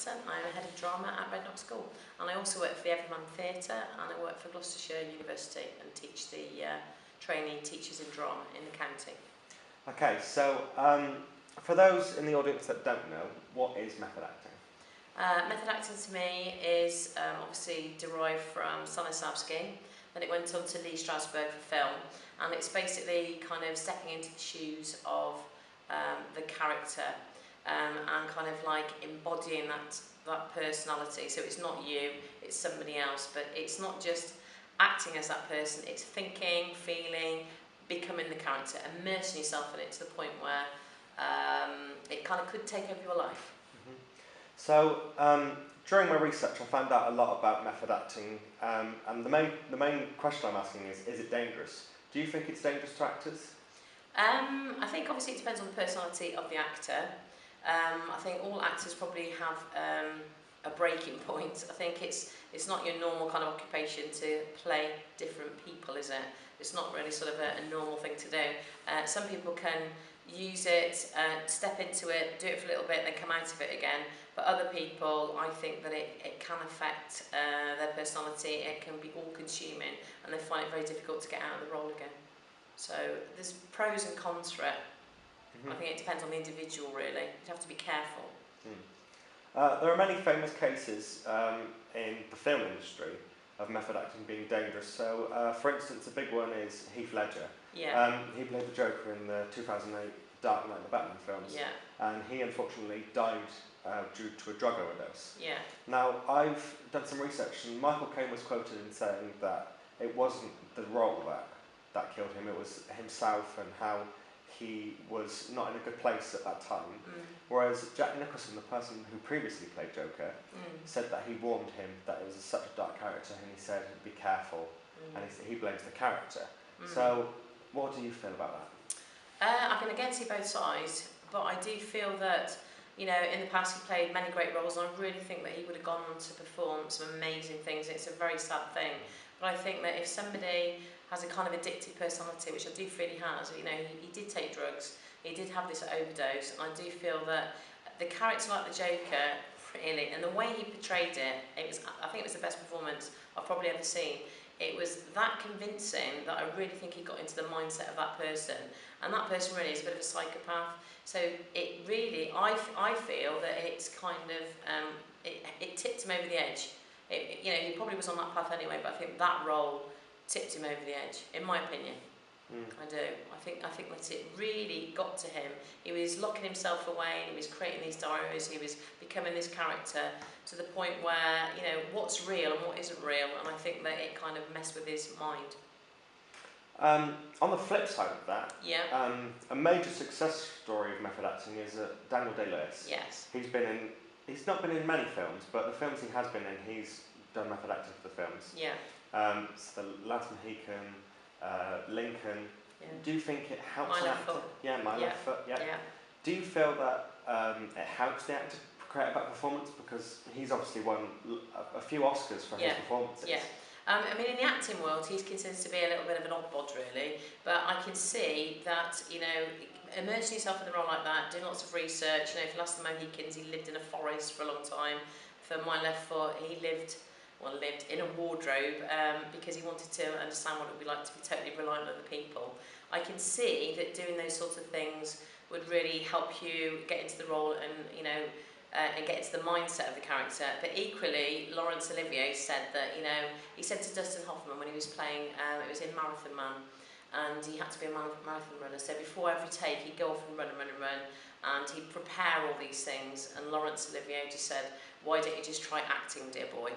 actor. I'm a head of drama at Redknock School, and I also work for the Everyman Theatre, and I work for Gloucestershire University and teach the trainee teachers in drama in the county. Okay, so for those in the audience that don't know, what is method acting? Method acting to me is obviously derived from Stanislavski, then it went on to Lee Strasberg for film, and it's basically kind of stepping into the shoes of the character and kind of like embodying that personality. So it's not you, it's somebody else, but it's not just acting as that person, it's thinking, feeling, becoming the character, immersing yourself in it to the point where it kind of could take over your life. Mm-hmm. So during my research I found out a lot about method acting, and the main question I'm asking is it dangerous? Do you think it's dangerous to actors? I think obviously it depends on the personality of the actor. I think all actors probably have a breaking point. I think it's not your normal kind of occupation to play different people, is it? It's not really sort of a normal thing to do. Some people can use it, step into it, do it for a little bit, then come out of it again. But other people, I think that it can affect their personality. It can be all-consuming, and they find it very difficult to get out of the role again. So there's pros and cons for it. Mm-hmm. I think it depends on the individual, really. You have to be careful. There are many famous cases in the film industry of method acting being dangerous. So, for instance, a big one is Heath Ledger. Yeah. He played the Joker in the 2008 Dark Knight, the Batman films. Yeah. And he unfortunately died due to a drug overdose. Yeah. Now, I've done some research, and Michael Caine was quoted in saying that it wasn't the role that killed him, it was himself and how he was not in a good place at that time. Whereas Jack Nicholson, the person who previously played Joker, said that he warned him that it was such a dark character, and he said, be careful, and he blames the character. So, what do you feel about that? I can again see both sides, but I do feel that, you know, in the past he played many great roles, and I really think that he would have gone on to perform some amazing things. It's a very sad thing, but I think that if somebody has a kind of addictive personality, which I do feel he has, you know, he did take drugs, he did have this overdose, and I do feel that the character like the Joker, really, and the way he portrayed it, I think it was the best performance I've probably ever seen. It was that convincing that I really think he got into the mindset of that person, and that person really is a bit of a psychopath. So it really, I feel that it's kind of, it tipped him over the edge. You know, he probably was on that path anyway, but I think that role tipped him over the edge, in my opinion. I do. I think that it really got to him. He was locking himself away, and he was creating these diaries, he was becoming this character to the point where, you know, what's real and what isn't real, and I think that it kind of messed with his mind. On the flip side of that, yeah. A major success story of method acting is Daniel Day-Lewis. Yes. He's not been in many films, but the films he has been in, he's done method acting for the films. Yeah. So the Last Mohican, Lincoln. Yeah. Do you think it helps My an Left actor? Foot. Yeah, My Left Foot. Yeah. Do you feel that it helps the actor create a better performance, because he's obviously won a few Oscars for his performances? Yeah. I mean, in the acting world, he's considered to be a little bit of an oddbod, really. But I can see that, you know, immersing yourself in the role like that, doing lots of research. You know, for Last of the Mohicans, he lived in a forest for a long time. For My Left Foot, he lived in a wardrobe because he wanted to understand what it would be like to be totally reliant on other people. I can see that doing those sorts of things would really help you get into the role and, you know, and get into the mindset of the character. But equally, Laurence Olivier said that, you know, he said to Dustin Hoffman when he was playing, it was in Marathon Man, and he had to be a marathon runner, so before every take he'd go off and run, and he'd prepare all these things, and Laurence Olivier just said, why don't you just try acting, dear boy?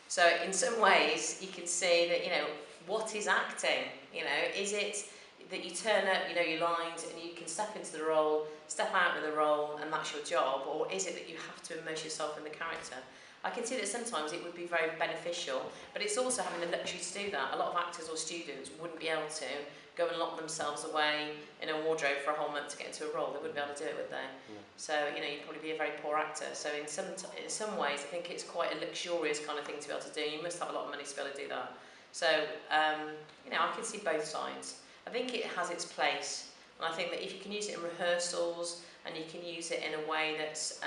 So in some ways, you can see that, you know, what is acting? You know, is it that you turn up, you know, your lines, and you can step into the role, step out of the role, and that's your job? Or is it that you have to immerse yourself in the character? I can see that sometimes it would be very beneficial, but it's also having the luxury to do that. A lot of actors or students wouldn't be able to go and lock themselves away in a wardrobe for a whole month to get into a role. They wouldn't be able to do it, would they? Yeah. So, you know, you'd probably be a very poor actor. So in some ways, I think it's quite a luxurious kind of thing to be able to do. You must have a lot of money to be able to do that. So, you know, I can see both sides. I think it has its place, and I think that if you can use it in rehearsals and you can use it in a way that's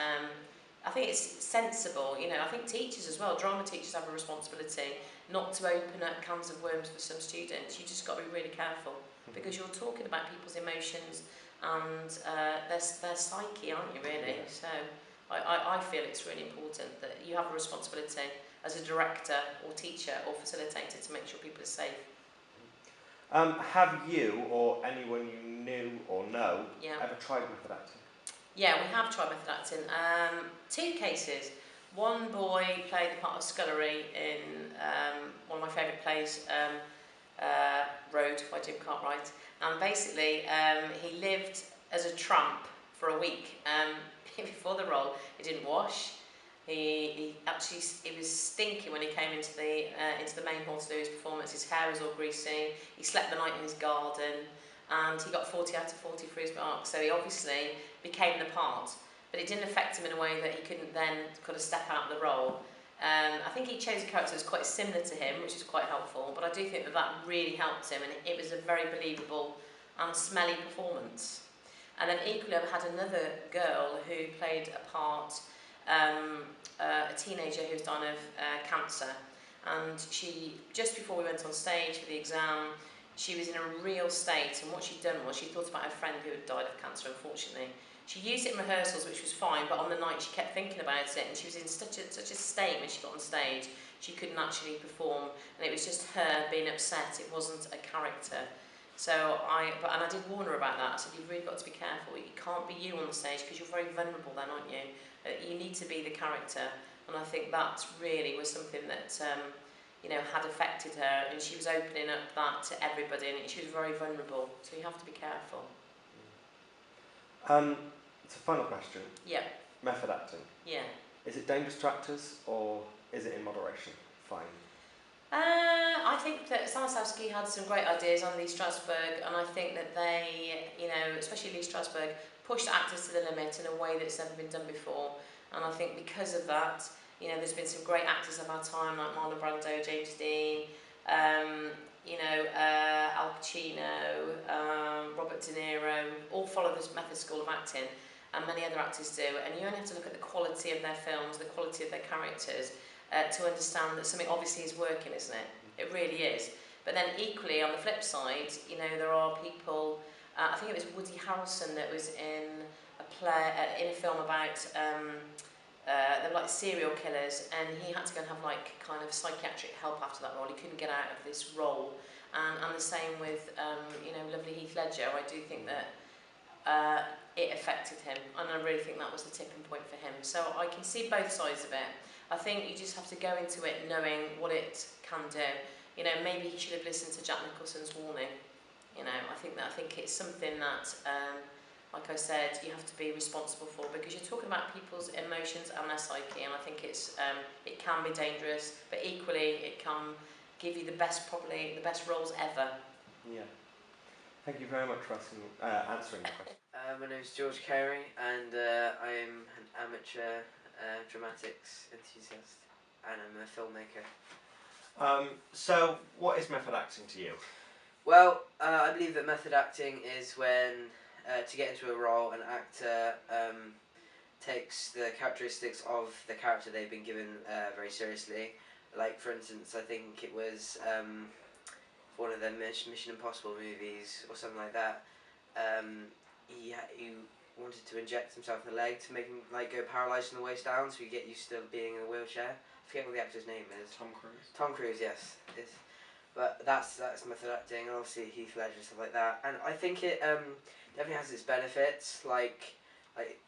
I think it's sensible, you know. I think teachers as well, drama teachers have a responsibility not to open up cans of worms for some students. You just got to be really careful because you're talking about people's emotions and their psyche, aren't you, really? Yeah. So I feel it's really important that you have a responsibility as a director or teacher or facilitator to make sure people are safe. Have you or anyone you knew or know Yeah. ever tried method acting? Yeah, we have tried method acting. Two cases. One boy played the part of Scullery in one of my favourite plays, Road by Jim Cartwright. And basically, he lived as a tramp for a week. Before the role, he didn't wash. He was stinking when he came into the main hall to do his performance. His hair was all greasy. He slept the night in his garden, and he got 40 out of 40 for his mark. So he obviously became the part, but it didn't affect him in a way that he couldn't then kind of step out of the role. I think he chose a character that was quite similar to him, which is quite helpful, but I do think that really helped him, and it was a very believable and smelly performance. And then equally, I've had another girl who played a part, a teenager who was dying of cancer, and she, just before we went on stage for the exam, she was in a real state, and what she'd done was she thought about her friend who had died of cancer, unfortunately. She used it in rehearsals, which was fine, but on the night she kept thinking about it, and she was in such a state when she got on stage, she couldn't actually perform, and it was just her being upset, it wasn't a character. So I did warn her about that. I said, you've really got to be careful, it can't be you on the stage, because you're very vulnerable then, aren't you? You need to be the character, and I think that really was something that had affected her, and she was opening up that to everybody, and she was very vulnerable, so you have to be careful. It's a final question. Yeah. Method acting. Yeah. Is it dangerous to actors, or is it in moderation? Fine. I think that Stanislavski had some great ideas on Lee Strasberg, and I think that they, especially Lee Strasberg, pushed actors to the limit in a way that's never been done before. And I think because of that, there's been some great actors of our time like Marlon Brando, James Dean, Al Pacino, Robert De Niro, all follow this method school of acting, and many other actors do. And you only have to look at the quality of their films, the quality of their characters, to understand that something obviously is working, isn't it? It really is. But then equally, on the flip side, there are people, I think it was Woody Harrelson that was in a film about they were like serial killers, and he had to go and have like kind of psychiatric help after that role. He couldn't get out of this role, and the same with lovely Heath Ledger. I do think that it affected him, and I really think that was the tipping point for him. So I can see both sides of it. I think you just have to go into it knowing what it can do. Maybe he should have listened to Jack Nicholson's warning. I think it's something that, like I said, you have to be responsible for, because you're talking about people's emotions and their psyche, and I think it can be dangerous, but equally it can give you the best roles ever. Yeah. Thank you very much for answering the question. My name is George Carey, and I am an amateur dramatics enthusiast, and I'm a filmmaker. So, what is method acting to you? Well, I believe that method acting is when, to get into a role, an actor takes the characteristics of the character they've been given very seriously. Like, for instance, I think it was one of the Mission Impossible movies or something like that. He wanted to inject himself in the leg to make him go paralysed from the waist down, so you get used to being in a wheelchair. I forget what the actor's name is. Tom Cruise. Tom Cruise, yes. But that's method acting, and obviously Heath Ledger and stuff like that. And I think it definitely has its benefits. Like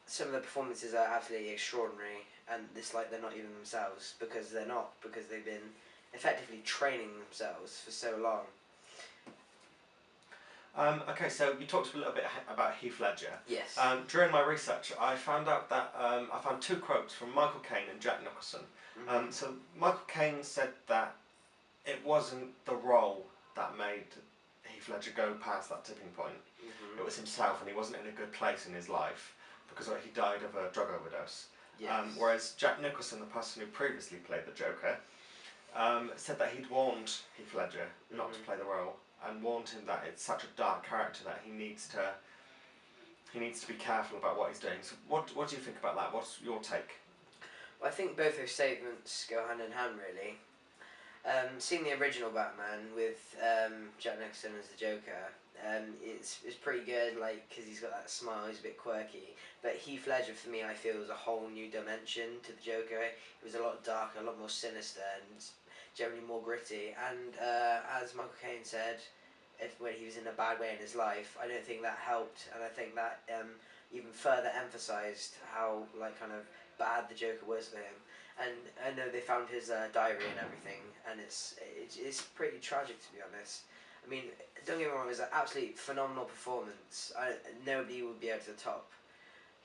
some of the performances are absolutely extraordinary, and it's like they're not even themselves, because they're not, because they've been effectively training themselves for so long. Okay, so you talked a little bit about Heath Ledger. Yes. During my research, I found out that I found two quotes from Michael Caine and Jack Nicholson. Mm-hmm. So Michael Caine said that it wasn't the role that made Heath Ledger go past that tipping point. Mm-hmm. It was himself, and he wasn't in a good place in his life because he died of a drug overdose. Yes. Whereas Jack Nicholson, the person who previously played the Joker, said that he'd warned Heath Ledger not to play the role, and warned him that it's such a dark character that he needs to be careful about what he's doing. So what do you think about that? What's your take? Well, I think both those statements go hand in hand, really. Seeing the original Batman with Jack Nicholson as the Joker, it's pretty good. Like, because he's got that smile, he's a bit quirky. But Heath Ledger, for me, I feel was a whole new dimension to the Joker. It was a lot darker, a lot more sinister, and generally more gritty. And as Michael Caine said, when he was in a bad way in his life, I don't think that helped, and I think that even further emphasised how kind of bad the Joker was for him. And I know they found his diary and everything, and it's pretty tragic, to be honest. I mean, don't get me wrong, it was an absolutely phenomenal performance. Nobody would be able to top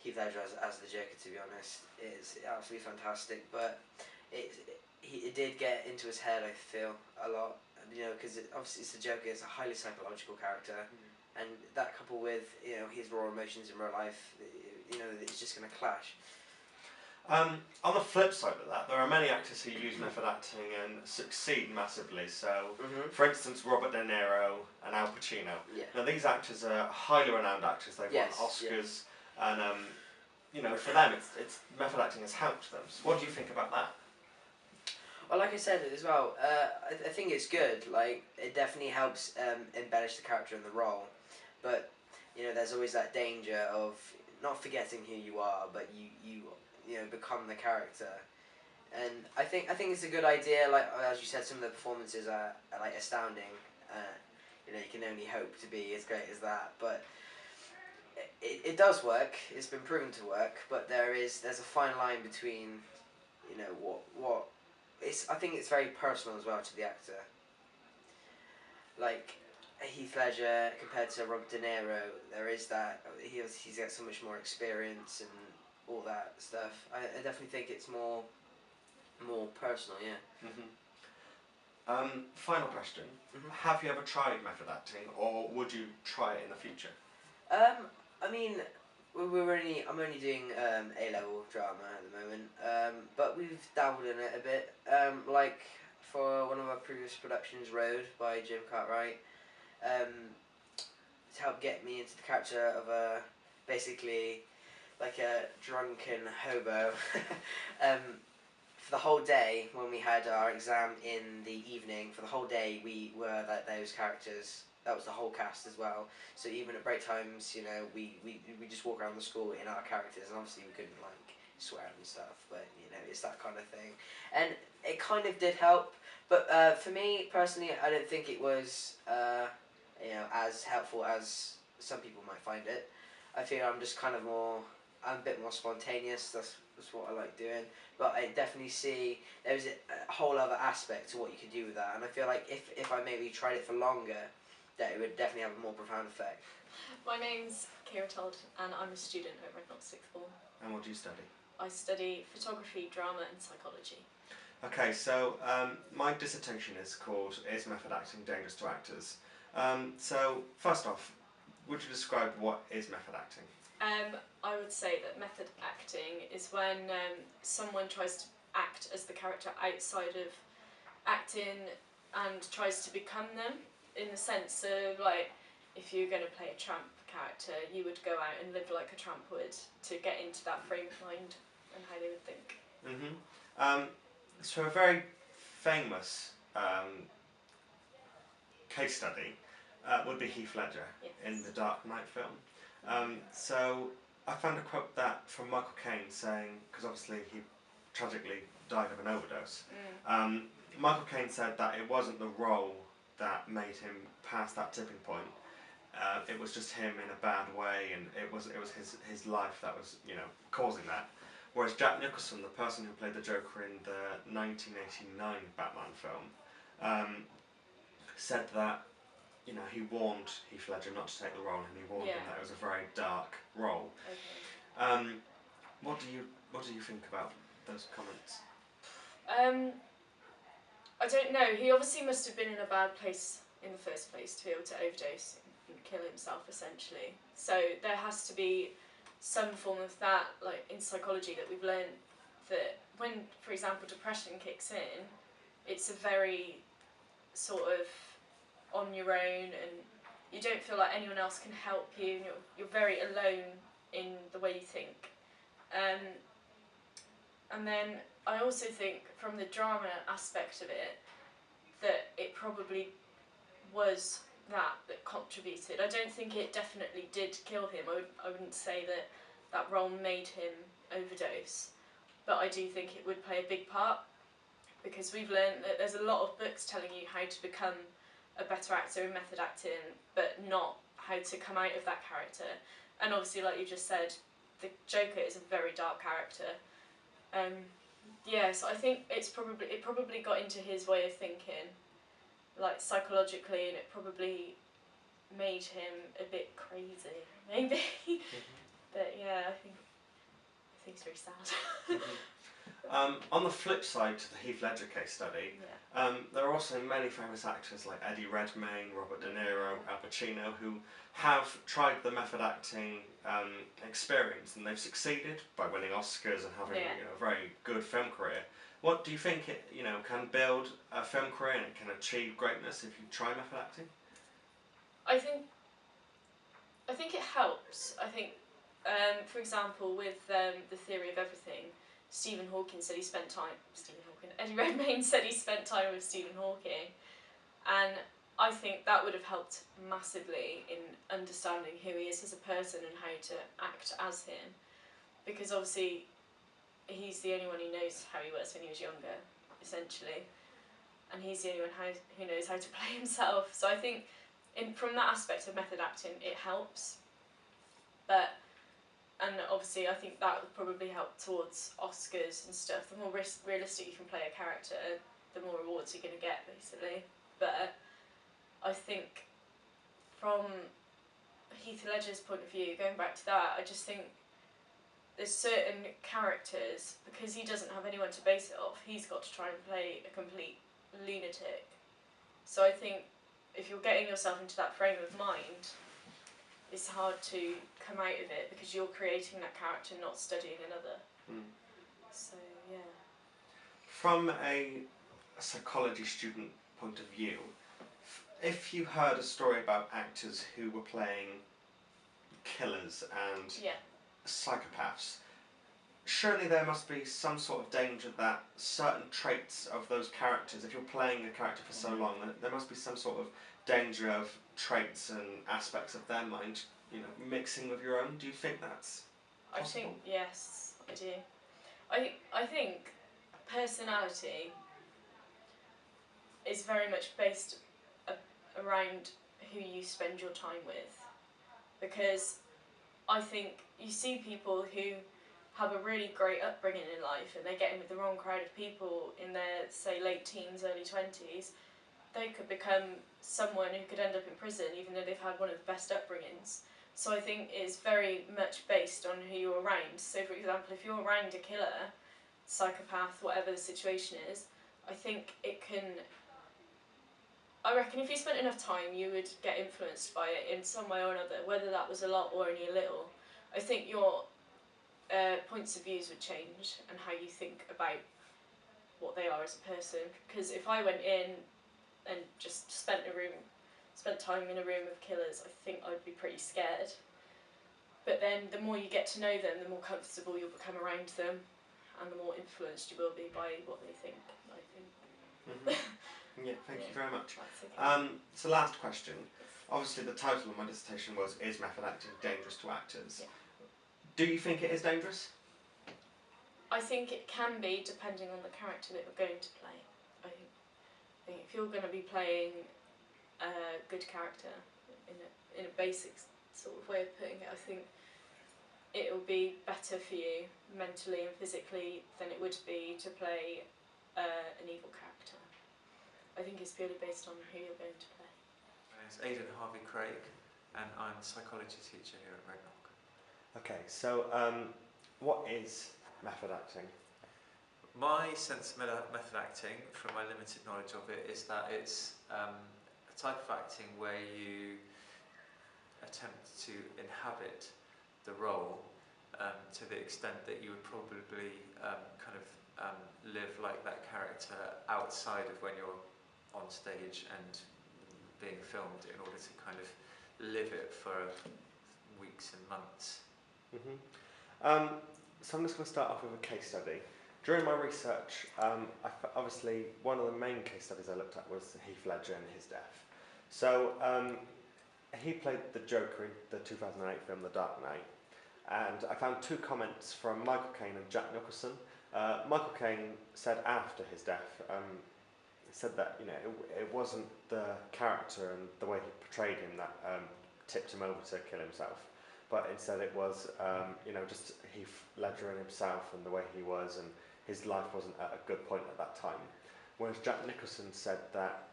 Heath Ledger as the Joker, to be honest. It's absolutely fantastic, but it did get into his head, I feel, a lot. Because obviously it's the Joker, it's a highly psychological character, and that coupled with his raw emotions in real life, it's just going to clash. On the flip side of that, there are many actors who use method acting and succeed massively. So, for instance, Robert De Niro and Al Pacino. Yeah. Now, these actors are highly renowned actors. They've Yes, won Oscars, and for them, it's method acting has helped them. So, what do you think about that? Well, like I said as well, I think it's good. Like, it definitely helps embellish the character and the role, but there's always that danger of not forgetting who you are, but you become the character. And I think it's a good idea. Like as you said, some of the performances are like astounding. You can only hope to be as great as that, but it does work. It's been proven to work, but there's a fine line between what I think it's very personal as well to the actor. Like Heath Ledger compared to Robert De Niro, there is that he's got so much more experience and all that stuff. I definitely think it's more personal, yeah. Final question: have you ever tried method acting, or would you try it in the future? I mean, I'm only doing A level drama at the moment, but we've dabbled in it a bit. Like for one of our previous productions, Road by Jim Cartwright, to help get me into the character of basically like a drunken hobo. For the whole day, when we had our exam in the evening, for the whole day we were those characters. That was the whole cast as well. So even at break times, we just walk around the school in our characters, and obviously we couldn't swear and stuff, but it's that kind of thing. And it kind of did help, but for me personally, I don't think it was as helpful as some people might find it. I feel I'm just I'm a bit more spontaneous. That's what I like doing. But I definitely see there's a whole other aspect to what you could do with that, and I feel like if I maybe tried it for longer, that it would definitely have a more profound effect. My name's Kira Todd, and I'm a student over at Sixth Form. And what do you study? I study photography, drama, and psychology. Okay, so my dissertation is called "Is Method Acting Dangerous to Actors?" So first off, would you describe what is method acting? I would say that method acting is when someone tries to act as the character outside of acting and tries to become them, in the sense of if you're going to play a tramp character, you would go out and live like a tramp would to get into that frame of mind and how they would think. So a very famous case study would be Heath Ledger in the Dark Knight film. So I found a quote from Michael Caine saying, because obviously he tragically died of an overdose. Michael Caine said that it wasn't the role that made him pass that tipping point. It was just him in a bad way, and it was his life that was causing that. Whereas Jack Nicholson, the person who played the Joker in the 1989 Batman film, said that he warned Heath Ledger not to take the role, and he warned him that it was a very dark role. Okay. What do you think about those comments? I don't know. He obviously must have been in a bad place in the first place to be able to overdose and kill himself, essentially. So there has to be some form of that, in psychology, that we've learned that when, for example, depression kicks in, it's a very sort of on your own, and you don't feel like anyone else can help you, and you're very alone in the way you think. And then I also think from the drama aspect of it, that it probably was that contributed. I don't think it definitely did kill him. I wouldn't say that that role made him overdose, but I do think it would play a big part, because we've learned that there's a lot of books telling you how to become a better actor in method acting, but not how to come out of that character. And obviously, like you just said, the Joker is a very dark character. So I think it probably got into his way of thinking, like psychologically, and it probably made him a bit crazy, maybe. But yeah, I think it's very sad. On the flip side to the Heath Ledger case study, there are also many famous actors like Eddie Redmayne, Robert De Niro, Al Pacino, who have tried the method acting experience, and they've succeeded by winning Oscars and having a very good film career. What do you think it can build a film career and it can achieve greatness if you try method acting? I think it helps. I think, for example, with the Theory of Everything, Eddie Redmayne said he spent time with Stephen Hawking, and I think that would have helped massively in understanding who he is as a person and how to act as him, because obviously he's the only one who knows how he was when he was younger, essentially, and he's the only one who knows how to play himself. So I think from that aspect of method acting, it helps, and obviously I think that would probably help towards Oscars and stuff. The more realistic you can play a character, the more awards you're going to get, basically. But I think from Heath Ledger's point of view, going back to that, I just think there's certain characters, because he doesn't have anyone to base it off, he's got to try and play a complete lunatic. So I think if you're getting yourself into that frame of mind, it's hard to come out of it, because you're creating that character, not studying another. So yeah. From a psychology student point of view, if you heard a story about actors who were playing killers and psychopaths, surely there must be some sort of danger that certain traits of those characters, if you're playing a character for so long, there must be some sort of danger of traits and aspects of their mind, mixing with your own. Do you think that's possible? I think, yes, I do. I think personality is very much based around who you spend your time with, because I think you see people who have a really great upbringing in life and they get in with the wrong crowd of people in their, say, late teens, early 20s, they could become someone who could end up in prison even though they've had one of the best upbringings. So I think it's very much based on who you're around. So for example, if you're around a killer, psychopath, whatever the situation is, I think I reckon if you spent enough time, you would get influenced by it in some way or another, whether that was a lot or only a little. I think your points of views would change and how you think about what they are as a person. Because if I went in and just spent time in a room of killers, I think I'd be pretty scared. But then the more you get to know them, the more comfortable you'll become around them, and the more influenced you will be by what they think, I think. Yeah, thank you very much. Okay. So last question. Obviously the title of my dissertation was, is method acting dangerous to actors? Yeah. Do you think it is dangerous? I think it can be, depending on the character that you're going to play. I think if you're going to be playing a good character, in a basic sort of way of putting it, I think it will be better for you mentally and physically than it would be to play an evil character. I think it's purely based on who you're going to play. My name's Aidan Harvey Craig, and I'm a psychology teacher here at Redknock. Okay, so what is method acting? My sense of method acting, from my limited knowledge of it, is that it's a type of acting where you attempt to inhabit the role to the extent that you would probably live like that character outside of when you're on stage and being filmed, in order to kind of live it for weeks and months. So I'm just going to start off with a case study. During my research, obviously one of the main case studies I looked at was Heath Ledger and his death. So he played the Joker in the 2008 film The Dark Knight, and I found two comments from Michael Caine and Jack Nicholson. Michael Caine said after his death, said that it wasn't the character and the way he portrayed him that tipped him over to kill himself, but instead it was just Heath Ledger and himself and the way he was, and his life wasn't at a good point at that time. Whereas Jack Nicholson said that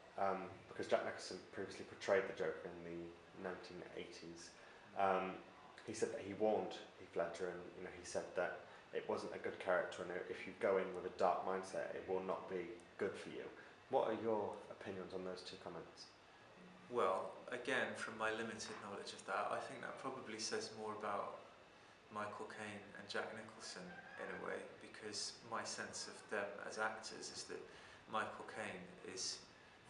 because Jack Nicholson previously portrayed the Joker in the 1980s, he said that he warned Heath Ledger, and he said that it wasn't a good character, and if you go in with a dark mindset, it will not be good for you. What are your opinions on those two comments? Well, again, from my limited knowledge of that, I think that probably says more about Michael Caine and Jack Nicholson in a way, because my sense of them as actors is that Michael Caine is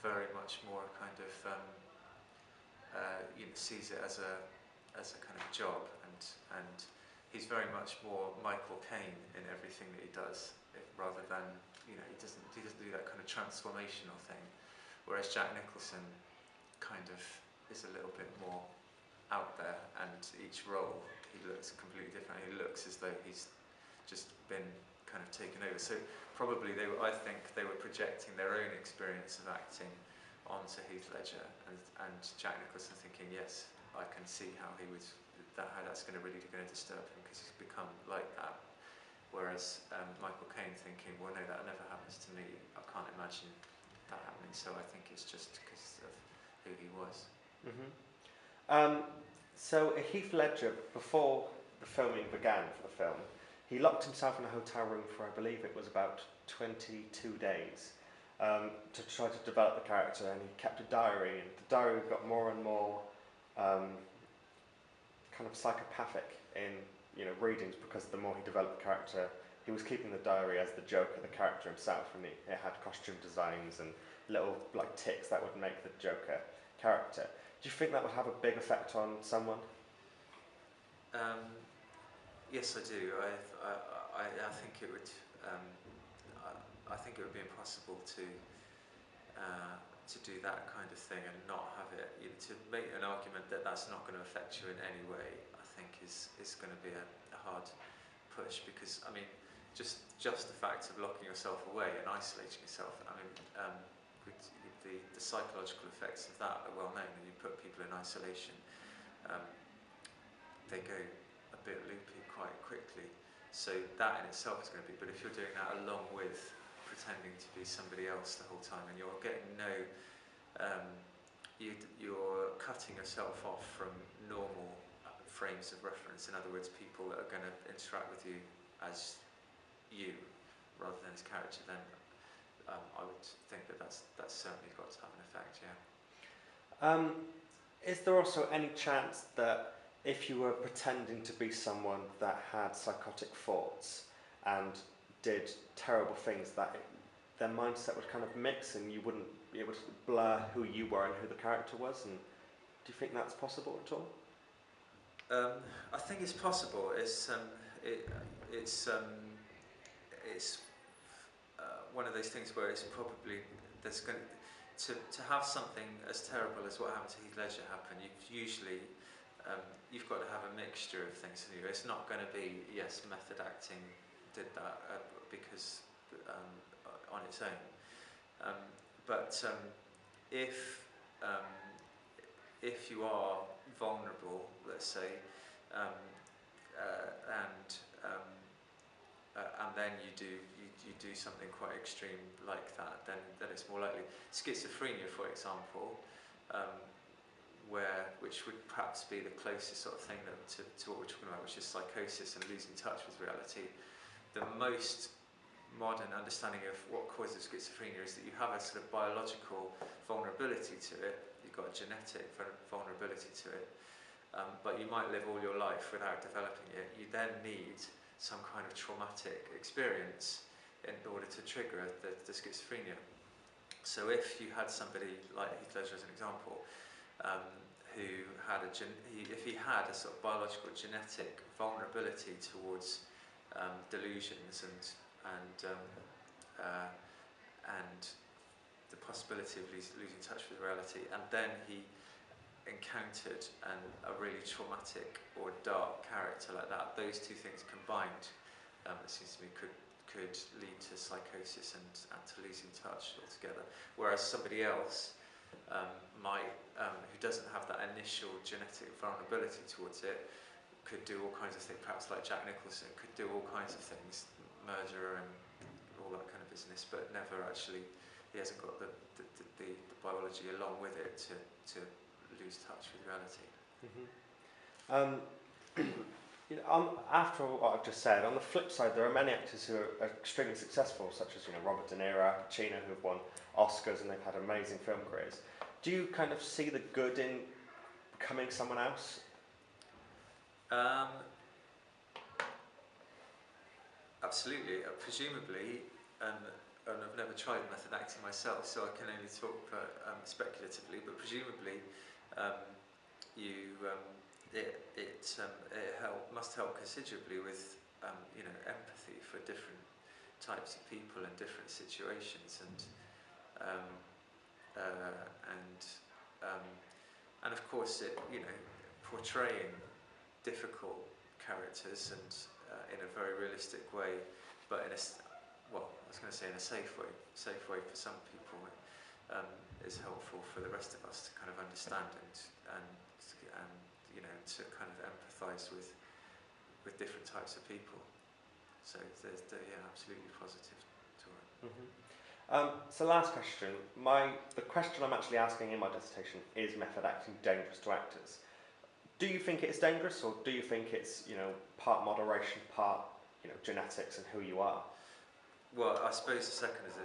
very much more kind of sees it as a kind of job, and he's very much more Michael Caine in everything that he does, rather than he doesn't do that kind of transformational thing. Whereas Jack Nicholson kind of is a little bit more out there, and each role he looks completely different. He looks as though he's just been kind of taken over. So probably I think they were projecting their own experience of acting onto Heath Ledger, and Jack Nicholson thinking, yes, I can see how that's going to disturb him because he's become like that. Whereas Michael Caine thinking, well, no, that never happens to me. I can't imagine that happening. So I think it's just because of who he was. So Heath Ledger, before the filming began for the film, he locked himself in a hotel room for, I believe it was about 22 days to try to develop the character, and he kept a diary, and the diary got more and more kind of psychopathic in readings, because the more he developed the character, he was keeping the diary as the Joker, the character himself, and it had costume designs and little ticks that would make the Joker character. Do you think that would have a big effect on someone? Yes, I do. I think it would. I think it would be impossible to do that kind of thing and not have it. To make an argument that that's not going to affect you in any way, I think is going to be a hard push, because I mean, just the fact of locking yourself away and isolating yourself. I mean, the psychological effects of that are well known. When you put people in isolation, they go a bit loopy quite quickly. So that in itself is going to be. But if you're doing that along with pretending to be somebody else the whole time, and you're getting you're cutting yourself off from normal frames of reference. In other words, people that are going to interact with you as you rather than as character, then I would think that's certainly got to have an effect, yeah. Is there also any chance that if you were pretending to be someone that had psychotic thoughts and did terrible things, that their mindset would kind of mix and you wouldn't be able to blur who you were and who the character was? And do you think that's possible at all? I think it's possible. It's one of those things where it's probably there's going to have something as terrible as what happened to Heath Ledger happen. You've got to have a mixture of things in you. It's not going to be, yes, method acting did that because on its own. But if you are vulnerable, let's say, and then you do something quite extreme like that, then it's more likely. Schizophrenia, for example, which would perhaps be the closest sort of thing to what we're talking about, which is psychosis and losing touch with reality. The most modern understanding of what causes schizophrenia is that you have a sort of biological vulnerability to it. You've got a genetic vulnerability to it, but you might live all your life without developing it. You then need some kind of traumatic experience in order to trigger the schizophrenia. So if you had somebody like Heath Ledger as an example, who had if he had a sort of biological genetic vulnerability towards delusions and and the possibility of losing touch with reality. And then he encountered a really traumatic or dark character like that. Those two things combined, it seems to me, could lead to psychosis and to losing touch altogether. Whereas somebody else who doesn't have that initial genetic vulnerability towards it, could do all kinds of things, perhaps like Jack Nicholson, could do all kinds of things, murder and all that kind of business, but never actually, he hasn't got the biology along with it to lose touch with reality. After what I've just said, on the flip side, there are many actors who are extremely successful, such as Robert De Niro, Al Pacino, who have won Oscars and they've had amazing film careers. Do you kind of see the good in becoming someone else? Absolutely, presumably, and I've never tried method acting myself, so I can only talk speculatively. But presumably, it must help considerably with empathy for different types of people and different situations, and of course it portraying difficult characters and in a very realistic way, but in a safe way for some people, is helpful for the rest of us to kind of understand and to kind of empathise with different types of people. So there's absolutely positive to it. So last question. The question I'm actually asking in my dissertation is method acting dangerous to actors? Do you think it's dangerous, or do you think it's part moderation, part genetics and who you are? Well, I suppose the second is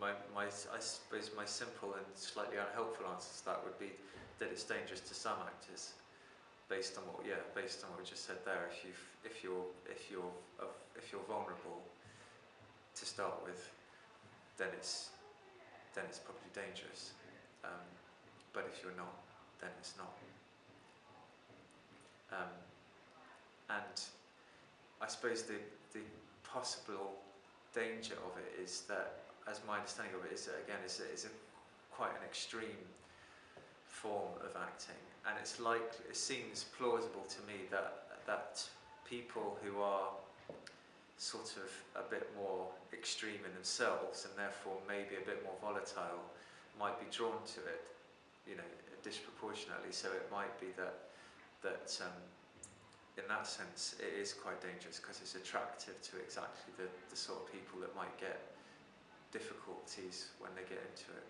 I suppose my simple and slightly unhelpful answer to that would be that it's dangerous to some actors, based on what we just said there. If you're vulnerable to start with, then it's probably dangerous. But if you're not, then it's not. And I suppose the possible danger of it is that, as my understanding of it is, that again, is quite an extreme form of acting, and it seems plausible to me that people who are sort of a bit more extreme in themselves and therefore maybe a bit more volatile might be drawn to it, disproportionately. So it might be that in that sense it is quite dangerous, because it's attractive to exactly the sort of people that might get difficulties when they get into it.